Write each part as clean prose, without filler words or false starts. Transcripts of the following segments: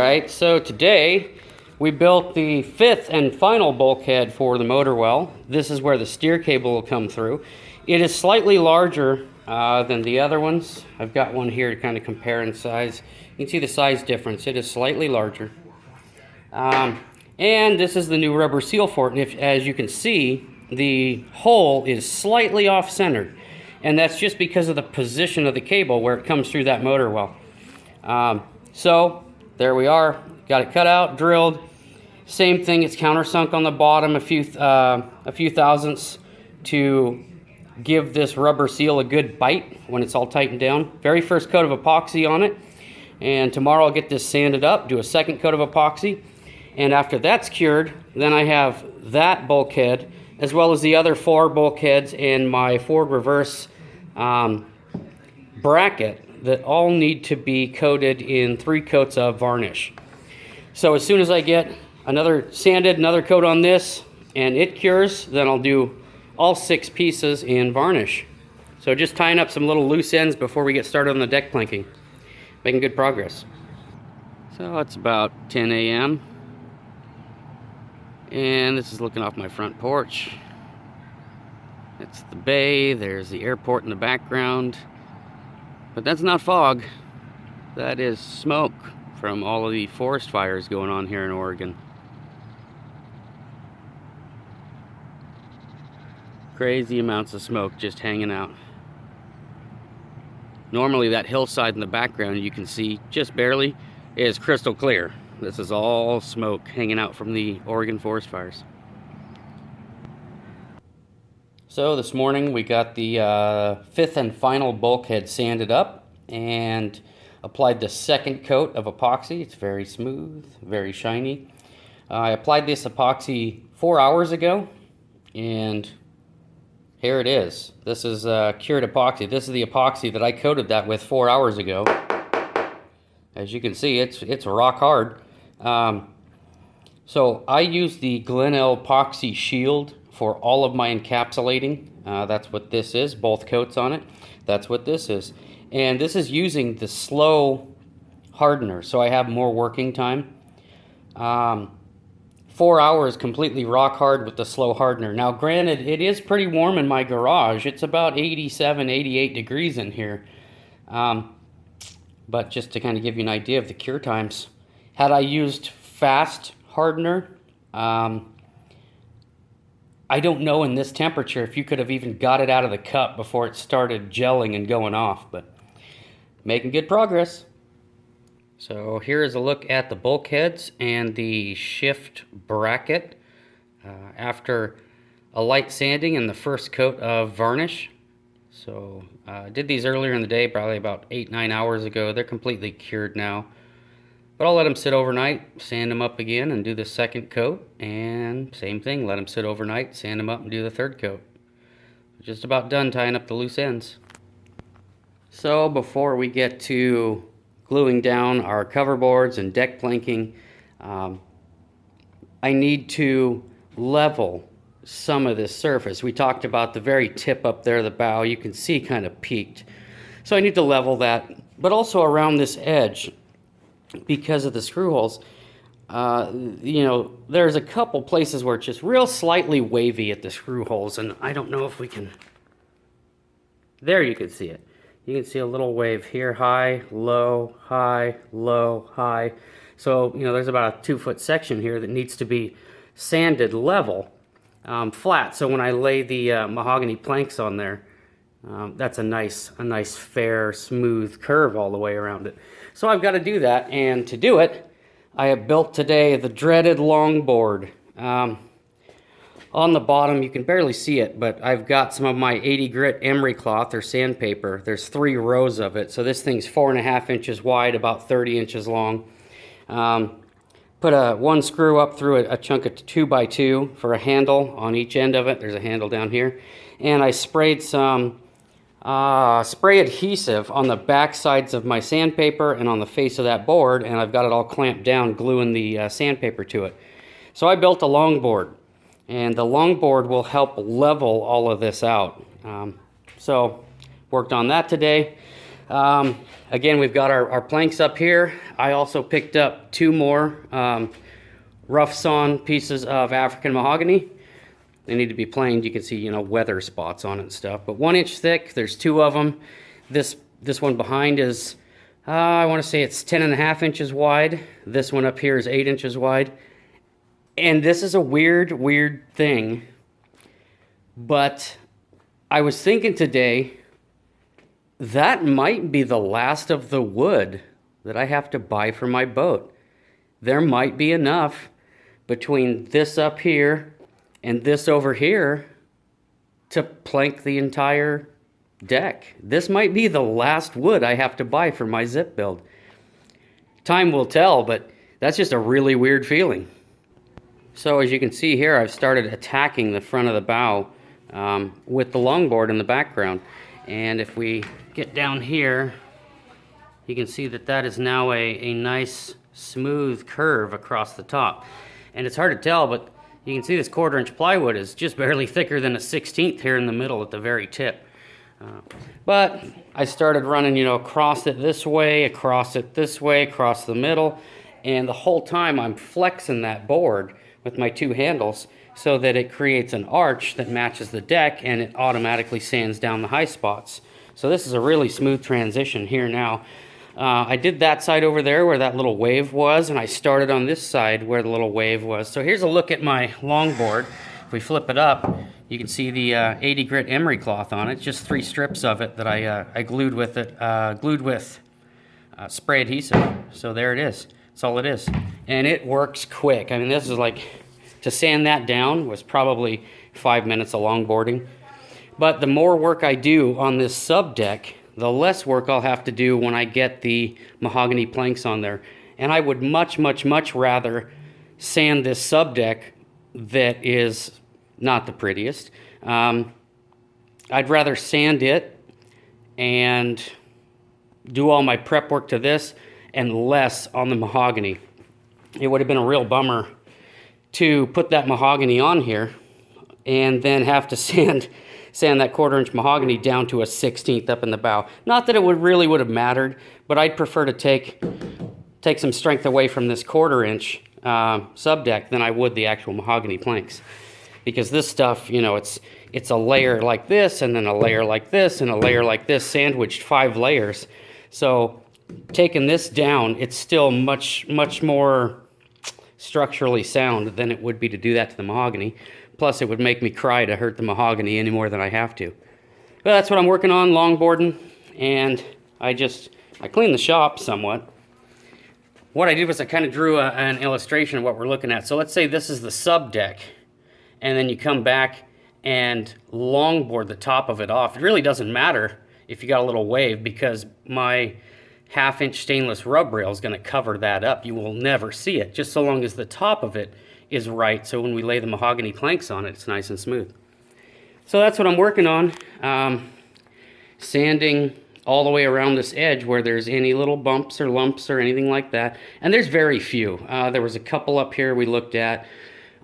Alright, so today we built the fifth and final bulkhead for the motor well. This is where the steer cable will come through. It is slightly larger than the other ones. I've got one here to kind of compare in size. You can see the size difference. It is slightly larger. And this is the new rubber seal for it. And as you can see, the hole is slightly off-centered. And that's just because of the position of the cable where it comes through that motor well. So there we are. Got it cut out, drilled. Same thing, it's countersunk on the bottom a few thousandths to give this rubber seal a good bite when it's all tightened down. Very first coat of epoxy on it. And tomorrow I'll get this sanded up, do a second coat of epoxy. And after that's cured, then I have that bulkhead as well as the other 4 bulkheads and my forward reverse bracket that all need to be coated in 3 coats of varnish. So as soon as I get another coat on this and it cures, then I'll do all 6 pieces in varnish. So just tying up some little loose ends before we get started on the deck planking. Making good progress. So it's about 10 a.m. and this is looking off my front porch. It's the bay, there's the airport in the background. But that's not fog. That is smoke from all of the forest fires going on here in Oregon. Crazy amounts of smoke just hanging out. Normally that hillside in the background you can see just barely is crystal clear. This is all smoke hanging out from the Oregon forest fires. So this morning we got the 5th and final bulkhead sanded up and applied the second coat of epoxy. It's very smooth, very shiny. I applied this epoxy 4 hours ago and here it is. This is cured epoxy. This is the epoxy that I coated that with 4 hours ago. As you can see, it's rock hard. So I use the Glen-L epoxy shield for all of my encapsulating. That's what this is, both coats on it. That's what this is. And this is using the slow hardener, so I have more working time. 4 hours completely rock hard with the slow hardener. Now granted, it is pretty warm in my garage. It's about 87, 88 degrees in here. But just to kind of give you an idea of the cure times, had I used fast hardener, I don't know in this temperature if you could have even got it out of the cup before it started gelling and going off, but making good progress. So here is a look at the bulkheads and the shift bracket after a light sanding and the first coat of varnish. So I did these earlier in the day, probably about 8-9 hours ago. They're completely cured now. But I'll let them sit overnight, sand them up again, and do the second coat. And same thing, let them sit overnight, sand them up, and do the third coat. Just about done tying up the loose ends. So before we get to gluing down our cover boards and deck planking, I need to level some of this surface. We talked about the very tip up there, the bow, you can see kind of peaked. So I need to level that, but also around this edge. Because of the screw holes, you know, there's a couple places where it's just real slightly wavy at the screw holes, and I don't know if we can. There you can see it. You can see a little wave here, high, low, high, low, high. So, you know, there's about a 2-foot section here that needs to be sanded level, flat. So when I lay the mahogany planks on there, that's a nice fair smooth curve all the way around it. So I've got to do that, and to do it I have built today the dreaded longboard. On the bottom you can barely see it, but I've got some of my 80 grit emery cloth or sandpaper. There's 3 rows of it, so this thing's 4.5 inches wide, about 30 inches long. Put one screw up through a chunk of 2x2 for a handle on each end of it. There's a handle down here, and I sprayed some spray adhesive on the back sides of my sandpaper and on the face of that board, and I've got it all clamped down, gluing the sandpaper to it. So I built a longboard, and the longboard will help level all of this out. So worked on that today. Again, we've got our planks up here. I also picked up 2 more rough sawn pieces of African mahogany. They need to be planed. You can see, you know, weather spots on it and stuff. But 1 inch thick, there's 2 of them. This one behind is, I want to say it's 10.5 inches wide. This one up here is 8 inches wide. And this is a weird thing. But I was thinking today, that might be the last of the wood that I have to buy for my boat. There might be enough between this up here and this over here to plank the entire deck. This might be the last wood I have to buy for my zip build. Time will tell, but that's just a really weird feeling. So as you can see here, I've started attacking the front of the bow with the longboard in the background. And if we get down here, you can see that that is now a nice smooth curve across the top. And it's hard to tell, but you can see this 1/4 inch plywood is just barely thicker than a 1/16 here in the middle at the very tip. But I started running, you know, across it this way, across it this way, across the middle, and the whole time I'm flexing that board with my 2 handles so that it creates an arch that matches the deck, and it automatically sands down the high spots. So this is a really smooth transition here now. I did that side over there where that little wave was, and I started on this side where the little wave was. So here's a look at my longboard. If we flip it up, you can see the 80 grit emery cloth on it. Just 3 strips of it that I glued with spray adhesive. So there it is. That's all it is. And it works quick. I mean, this is like, to sand that down was probably 5 minutes of longboarding. But the more work I do on this sub deck, the less work I'll have to do when I get the mahogany planks on there. And I would much rather sand this sub deck that is not the prettiest. I'd rather sand it and do all my prep work to this and less on the mahogany. It would have been a real bummer to put that mahogany on here and then have to sand that 1/4 inch mahogany down to a 1/16 up in the bow. Not that it would have mattered, but I'd prefer to take some strength away from this 1/4 inch sub deck than I would the actual mahogany planks. Because this stuff, you know, it's a layer like this, and then a layer like this, and a layer like this, sandwiched 5 layers. So taking this down, it's still much more structurally sound than it would be to do that to the mahogany. Plus, it would make me cry to hurt the mahogany any more than I have to. But that's what I'm working on, longboarding, and I cleaned the shop somewhat. What I did was I kind of drew an illustration of what we're looking at. So let's say this is the sub deck, and then you come back and longboard the top of it off. It really doesn't matter if you got a little wave, because my 1/2 inch stainless rub rail is going to cover that up. You will never see it, just so long as the top of it is right, so when we lay the mahogany planks on it, it's nice and smooth. So that's what I'm working on. Sanding all the way around this edge where there's any little bumps or lumps or anything like that. And there's very few. There was a couple up here we looked at.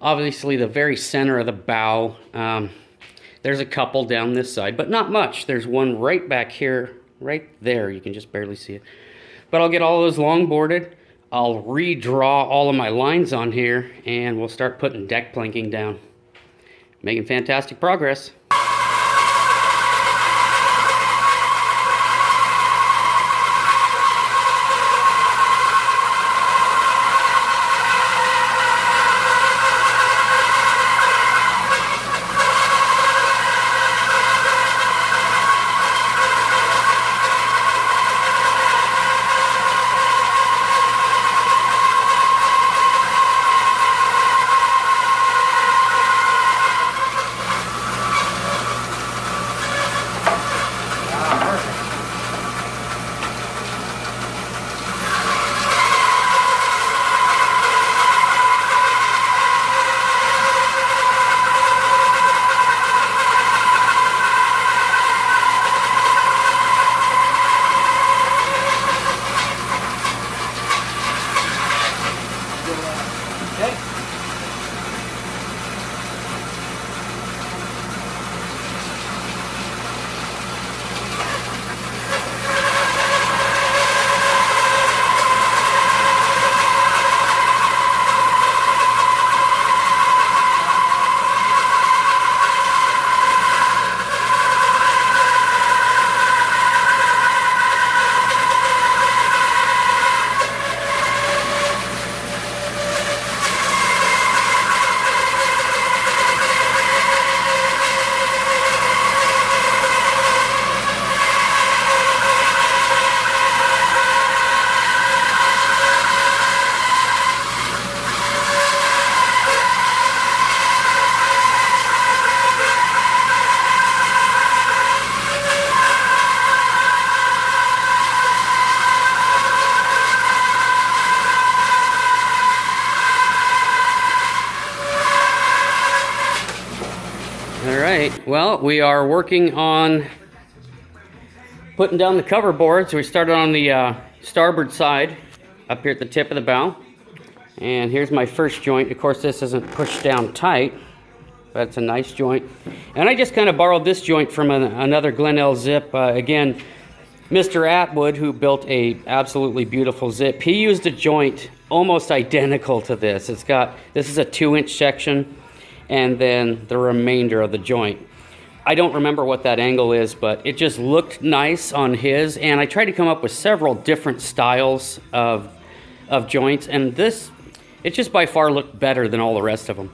Obviously the very center of the bow. There's a couple down this side, but not much. There's one right back here, right there. You can just barely see it. But I'll get all those longboarded. I'll redraw all of my lines on here, and we'll start putting deck planking down. Making fantastic progress. All right, well, we are working on putting down the cover board. So we started on the starboard side up here at the tip of the bow. And here's my first joint. Of course, this isn't pushed down tight, but it's a nice joint. And I just kind of borrowed this joint from another Glen-L zip. Again, Mr. Atwood, who built a absolutely beautiful zip, he used a joint almost identical to this. This is a 2-inch section, and then the remainder of the joint. I don't remember what that angle is, but it just looked nice on his, and I tried to come up with several different styles of joints, and it just by far looked better than all the rest of them.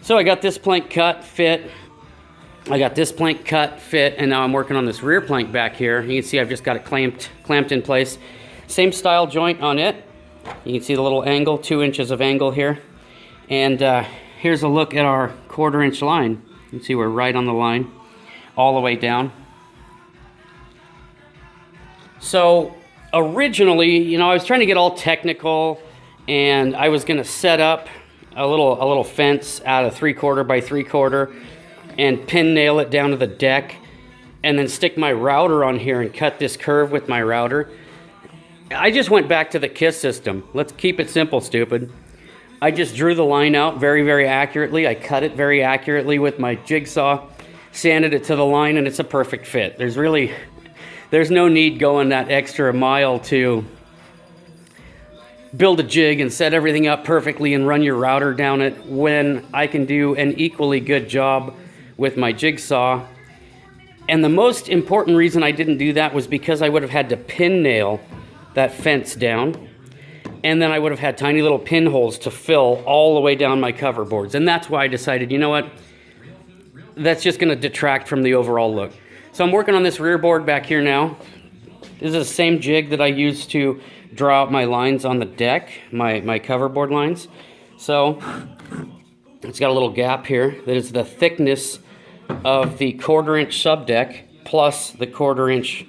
So I got this plank cut, fit. I got this plank cut, fit, and now I'm working on this rear plank back here. You can see I've just got it clamped in place. Same style joint on it. You can see the little angle, 2 inches of angle here. And here's a look at our 1/4 inch line. You can see we're right on the line, all the way down. So originally, you know, I was trying to get all technical, and I was gonna set up a little fence out of 3/4 by 3/4 and pin nail it down to the deck, and then stick my router on here and cut this curve with my router. I just went back to the KISS system. Let's keep it simple, stupid. I just drew the line out very, very accurately. I cut it very accurately with my jigsaw, sanded it to the line, and it's a perfect fit. There's no need going that extra mile to build a jig and set everything up perfectly and run your router down it when I can do an equally good job with my jigsaw. And the most important reason I didn't do that was because I would have had to pin nail that fence down, and then I would have had tiny little pinholes to fill all the way down my cover boards. And that's why I decided, you know what, that's just gonna detract from the overall look. So I'm working on this rear board back here now. This is the same jig that I used to draw out my lines on the deck, my cover board lines. So it's got a little gap here that is the thickness of the 1/4 inch subdeck plus the 1/4 inch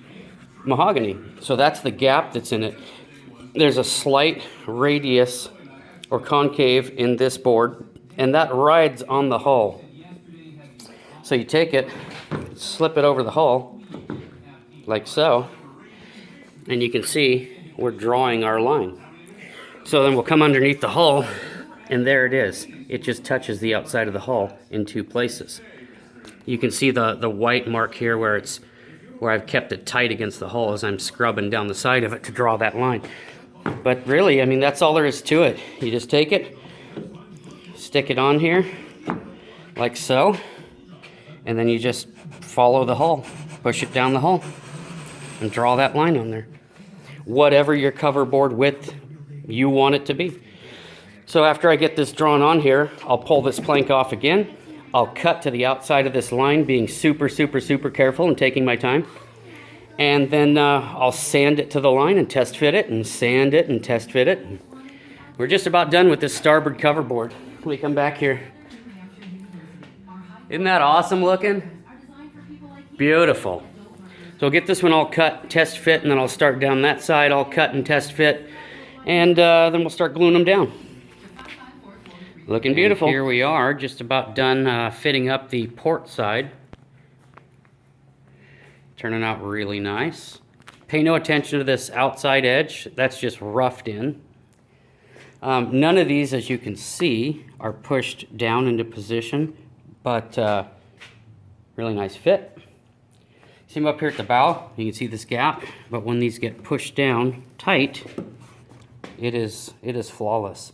mahogany. So that's the gap that's in it. There's a slight radius or concave in this board, and that rides on the hull. So you take it, slip it over the hull, like so, and you can see we're drawing our line. So then we'll come underneath the hull, and there it is. It just touches the outside of the hull in 2 places. You can see the white mark here where I've kept it tight against the hull as I'm scrubbing down the side of it to draw that line. But really, I mean, that's all there is to it. You just take it, stick it on here, like so, and then you just follow the hull, push it down the hull, and draw that line on there. Whatever your cover board width you want it to be. So after I get this drawn on here, I'll pull this plank off again. I'll cut to the outside of this line, being super, super, super careful and taking my time. And then I'll sand it to the line and test fit it, and sand it and test fit it. We're just about done with this starboard cover board. Let me come back here. Isn't that awesome looking? Beautiful. So I'll get this one all cut, test fit, and then I'll start down that side, all cut and test fit, and then we'll start gluing them down. Looking beautiful. And here we are, just about done fitting up the port side. Turning out really nice. Pay no attention to this outside edge. That's just roughed in. None of these, as you can see, are pushed down into position, but really nice fit. See them up here at the bow? You can see this gap, but when these get pushed down tight, it is flawless.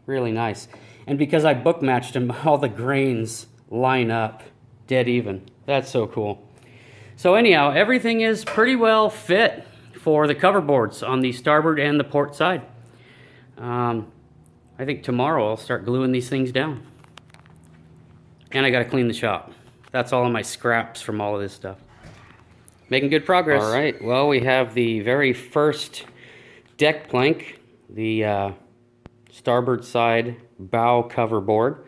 Really nice. And because I book matched them, all the grains line up dead even. That's so cool. So anyhow, everything is pretty well fit for the cover boards on the starboard and the port side. I think tomorrow I'll start gluing these things down. And I gotta clean the shop. That's all of my scraps from all of this stuff. Making good progress. All right, well, we have the very first deck plank, the starboard side bow cover board,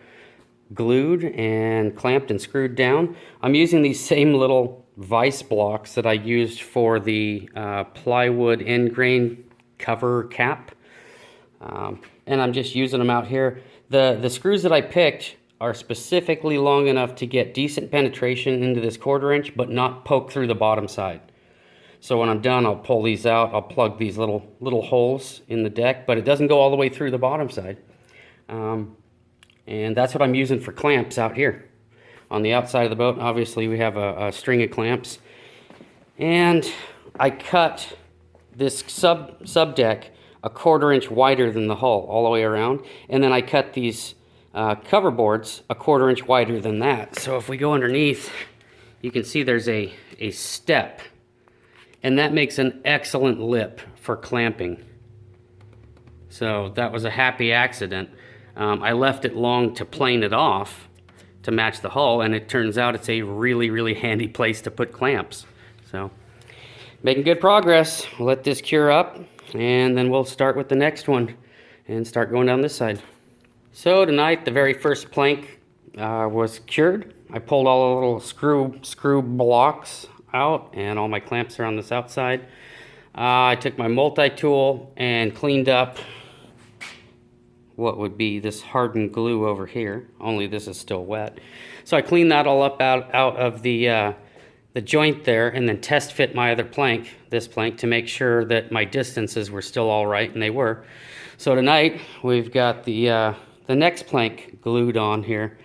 glued and clamped and screwed down. I'm using these same little vise blocks that I used for the plywood end grain cover cap. And I'm just using them out here. The screws that I picked are specifically long enough to get decent penetration into this 1/4 inch, but not poke through the bottom side. So when I'm done, I'll pull these out. I'll plug these little holes in the deck, but it doesn't go all the way through the bottom side. And that's what I'm using for clamps out here. On the outside of the boat, obviously we have a string of clamps. And I cut this sub deck a 1/4 inch wider than the hull all the way around. And then I cut these cover boards a 1/4 inch wider than that. So if we go underneath, you can see there's a step. And that makes an excellent lip for clamping. So that was a happy accident. I left it long to plane it off to match the hull, and it turns out it's a really, really handy place to put clamps. So, making good progress. We'll let this cure up, and then we'll start with the next one and start going down this side. So tonight, the very first plank was cured. I pulled all the little screw blocks out, and all my clamps are on this outside. I took my multi-tool and cleaned up what would be this hardened glue over here, only this is still wet. So I cleaned that all up out of the joint there, and then test fit my other plank, this plank, to make sure that my distances were still all right, and they were. So tonight we've got the next plank glued on here.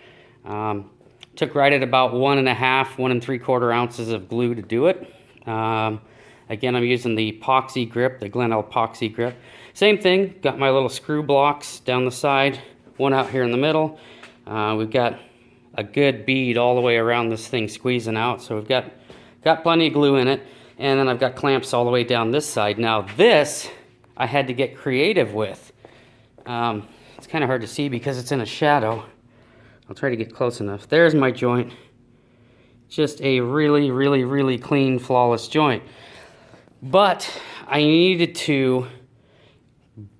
Took right at about 1.5, 1 3/4 ounces of glue to do it. Again, I'm using the epoxy grip, the Glen-L epoxy grip. Same thing, got my little screw blocks down the side, one out here in the middle. We've got a good bead all the way around this thing squeezing out, so we've got plenty of glue in it. And then I've got clamps all the way down this side. Now this, I had to get creative with. It's kind of hard to see because it's in a shadow. I'll try to get close enough. There's my joint. Just a really, really, really clean, flawless joint. But I needed to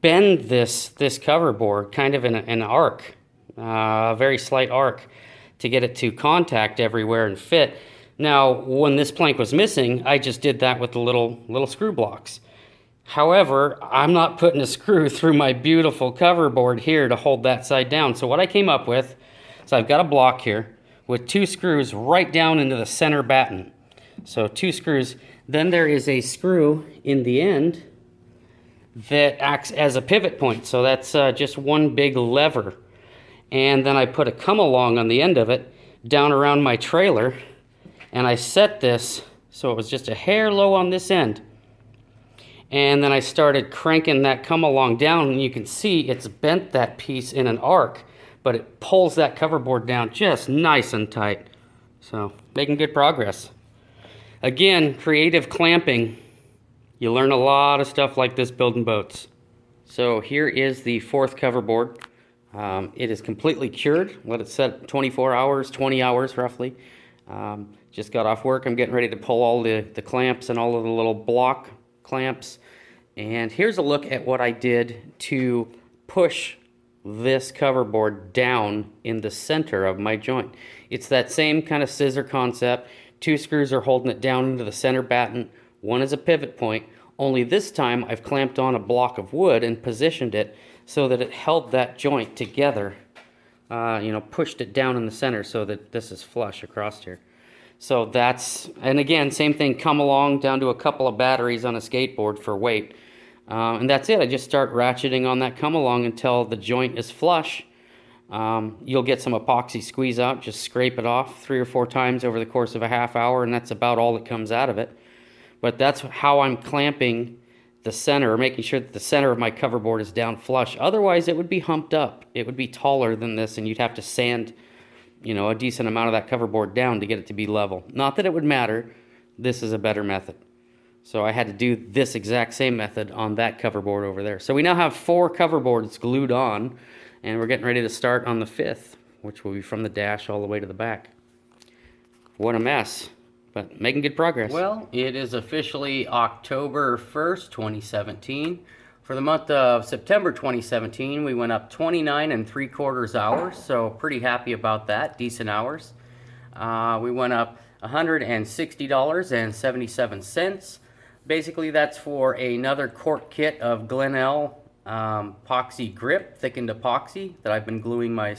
bend this cover board kind of in an arc, a very slight arc, to get it to contact everywhere and fit. Now, when this plank was missing, I just did that with the little screw blocks. However, I'm not putting a screw through my beautiful cover board here to hold that side down. So what I came up with, so I've got a block here with 2 screws right down into the center batten. So 2 screws. Then there is a screw in the end that acts as a pivot point. So that's just one big lever. And then I put a come along on the end of it down around my trailer, and I set this so it was just a hair low on this end. And then I started cranking that come along down, and you can see it's bent that piece in an arc, but it pulls that cover board down just nice and tight. So making good progress. Again, creative clamping. You learn a lot of stuff like this building boats. So here is the 4th cover board. It is completely cured. Let it set 24 hours, 20 hours roughly. Just got off work. I'm getting ready to pull all the clamps and all of the little block clamps. And here's a look at what I did to push this cover board down in the center of my joint. It's that same kind of scissor concept. 2 screws are holding it down into the center batten. 1 is a pivot point, only this time I've clamped on a block of wood and positioned it so that it held that joint together, pushed it down in the center so that this is flush across here. So that's, and again, same thing, come along down to a couple of batteries on a skateboard for weight. And that's it. I just start ratcheting on that come along until the joint is flush. You'll get some epoxy squeeze out, just scrape it off 3 or 4 times over the course of a half hour, and that's about all that comes out of it. But that's how I'm clamping the center, or making sure that the center of my cover board is down flush. Otherwise, it would be humped up. It would be taller than this, and you'd have to sand, a decent amount of that cover board down to get it to be level. Not that it would matter. This is a better method. So I had to do this exact same method on that cover board over there. So we now have 4 cover boards glued on, and we're getting ready to start on the 5th, which will be from the dash all the way to the back. What a mess, but making good progress. Well, it is officially October 1st, 2017. For the month of September 2017, we went up 29 3/4 hours, so pretty happy about that, decent hours. We went up $160.77. Basically, that's for another quart kit of Glen-L epoxy grip, thickened epoxy that I've been gluing my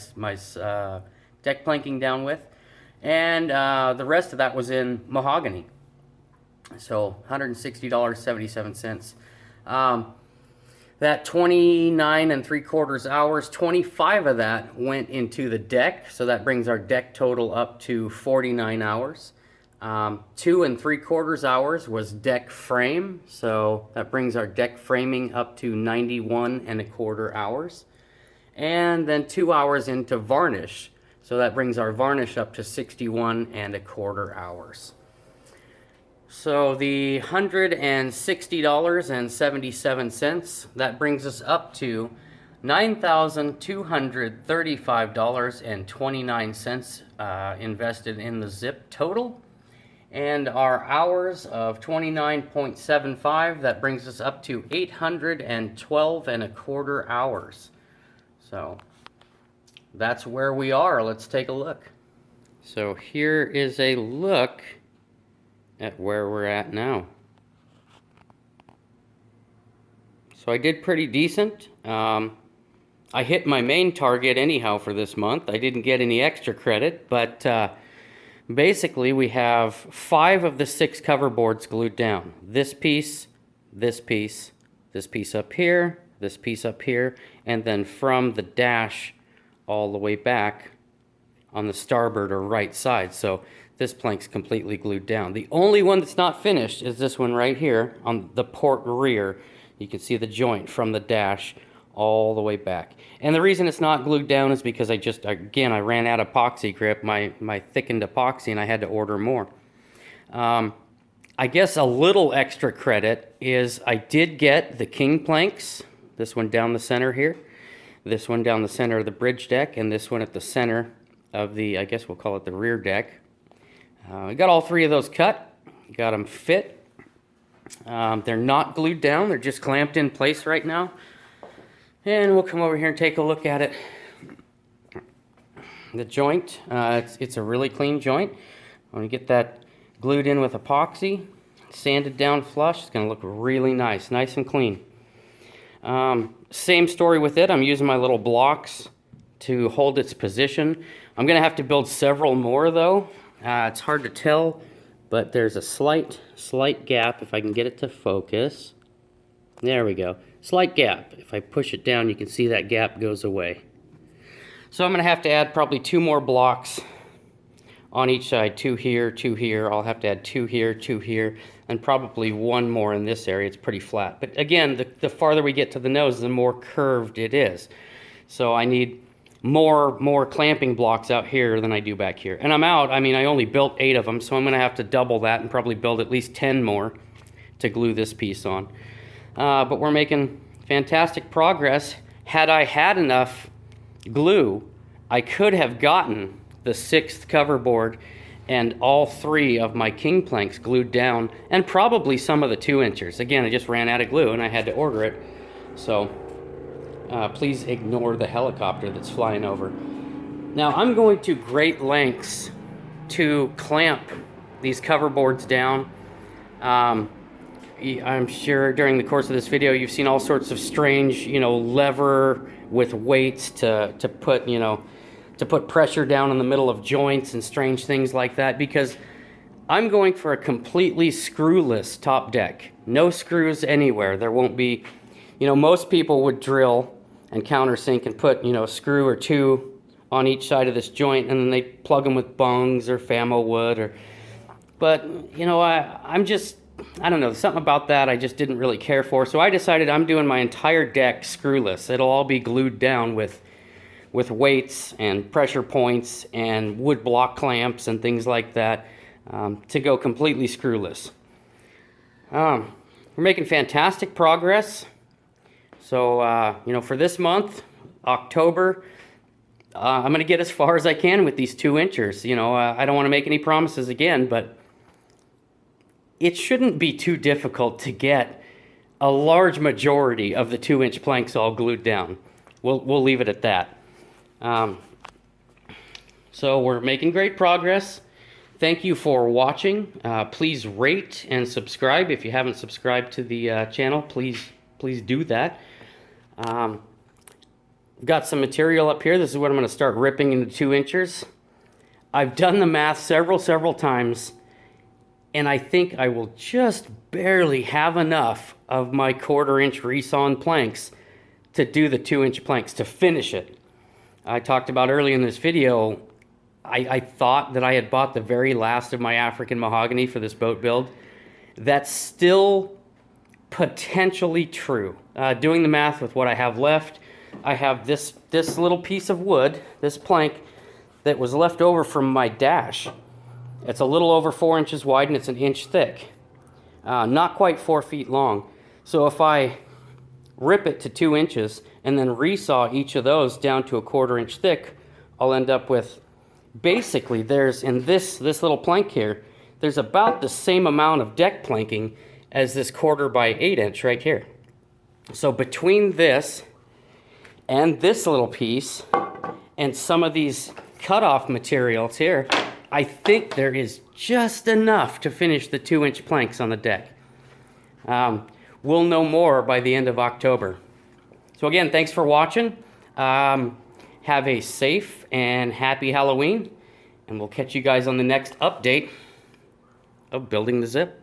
deck planking down with. And the rest of that was in mahogany. So $160.77. That 29 3/4 hours, 25 of that went into the deck. So that brings our deck total up to 49 hours. 2 3/4 hours was deck frame. So that brings our deck framing up to 91 1/4 hours. And then 2 hours into varnish. So that brings our varnish up to 61 1/4 hours. So the $160.77, that brings us up to $9,235.29 invested in the zip total. And our hours of 29.75, that brings us up to 812 1/4 hours. So that's where we are. Let's take a look. So here is a look at where we're at now. So I did pretty decent. I hit my main target anyhow for this month. I didn't get any extra credit, but basically we have 5 of the 6 cover boards glued down. This piece, this piece, this piece up here, this piece up here, and then from the dash all the way back on the starboard or right side. So this plank's completely glued down. The only one that's not finished is this one right here on the port rear. You can see the joint from the dash all the way back. And the reason it's not glued down is because I ran out of epoxy grip, my thickened epoxy, and I had to order more. I guess a little extra credit is I did get the king planks, this one down the center here, this one down the center of the bridge deck, and this one at the center of the, I guess we'll call it the rear deck. I got all 3 of those cut, got them fit. They're not glued down, they're just clamped in place right now. And we'll come over here and take a look at it. The joint, it's a really clean joint. I'm going to get that glued in with epoxy, sanded down flush. It's going to look really nice, nice and clean. Same story with it. I'm using my little blocks to hold its position. I'm going to have to build several more though. It's hard to tell, but there's a slight gap. If I can get it to focus. There we go. Slight gap. If I push it down, you can see that gap goes away. So I'm going to have to add probably 2 more blocks on each side. 2 here, 2 here. I'll have to add 2 here, 2 here, and probably 1 more in this area. It's pretty flat. But again, the farther we get to the nose, the more curved it is. So I need more clamping blocks out here than I do back here. And I'm out. I mean, I only built 8 of them, so I'm going to have to double that and probably build at least 10 more to glue this piece on. But we're making fantastic progress. Had I had enough glue, I could have gotten the 6th cover board and all 3 of my king planks glued down, and probably some of the 2-inchers. Again, I just ran out of glue and I had to order it. So please ignore the helicopter that's flying over. Now I'm going to great lengths to clamp these cover boards down. I'm sure during the course of this video you've seen all sorts of strange, lever with weights to put pressure down in the middle of joints and strange things like that, because I'm going for a completely screwless top deck. No screws anywhere. There won't be, most people would drill and countersink and put, a screw or 2 on each side of this joint, and then they plug them with bungs or famo wood but I don't know, something about that I just didn't really care for. So I decided I'm doing my entire deck screwless. It'll all be glued down with weights and pressure points and wood block clamps and things like that, to go completely screwless. We're making fantastic progress. So, for this month, October, I'm going to get as far as I can with these 2-inchers. I don't want to make any promises again, but it shouldn't be too difficult to get a large majority of the 2-inch planks all glued down. We'll leave it at that. So we're making great progress. Thank you for watching. Please rate and subscribe. If you haven't subscribed to the channel, please do that. got some material up here. This is what I'm going to start ripping into 2 inches. I've done the math several times, and I think I will just barely have enough of my 1/4 inch resawn planks to do the 2 inch planks, to finish it. I talked about early in this video, I thought that I had bought the very last of my African mahogany for this boat build. That's still potentially true. Doing the math with what I have left, I have this little piece of wood, this plank, that was left over from my dash. It's a little over 4 inches wide and it's 1 inch thick. Not quite 4 feet long. So if I rip it to 2 inches and then resaw each of those down to 1/4 inch thick, I'll end up with, basically there's, in this little plank here, there's about the same amount of deck planking as this 1/4 by 8 inch right here. So between this and this little piece and some of these cutoff materials here, I think there is just enough to finish the 2 inch planks on the deck. We'll know more by the end of October. So again, thanks for watching. Have a safe and happy Halloween, and we'll catch you guys on the next update of Building the Zip.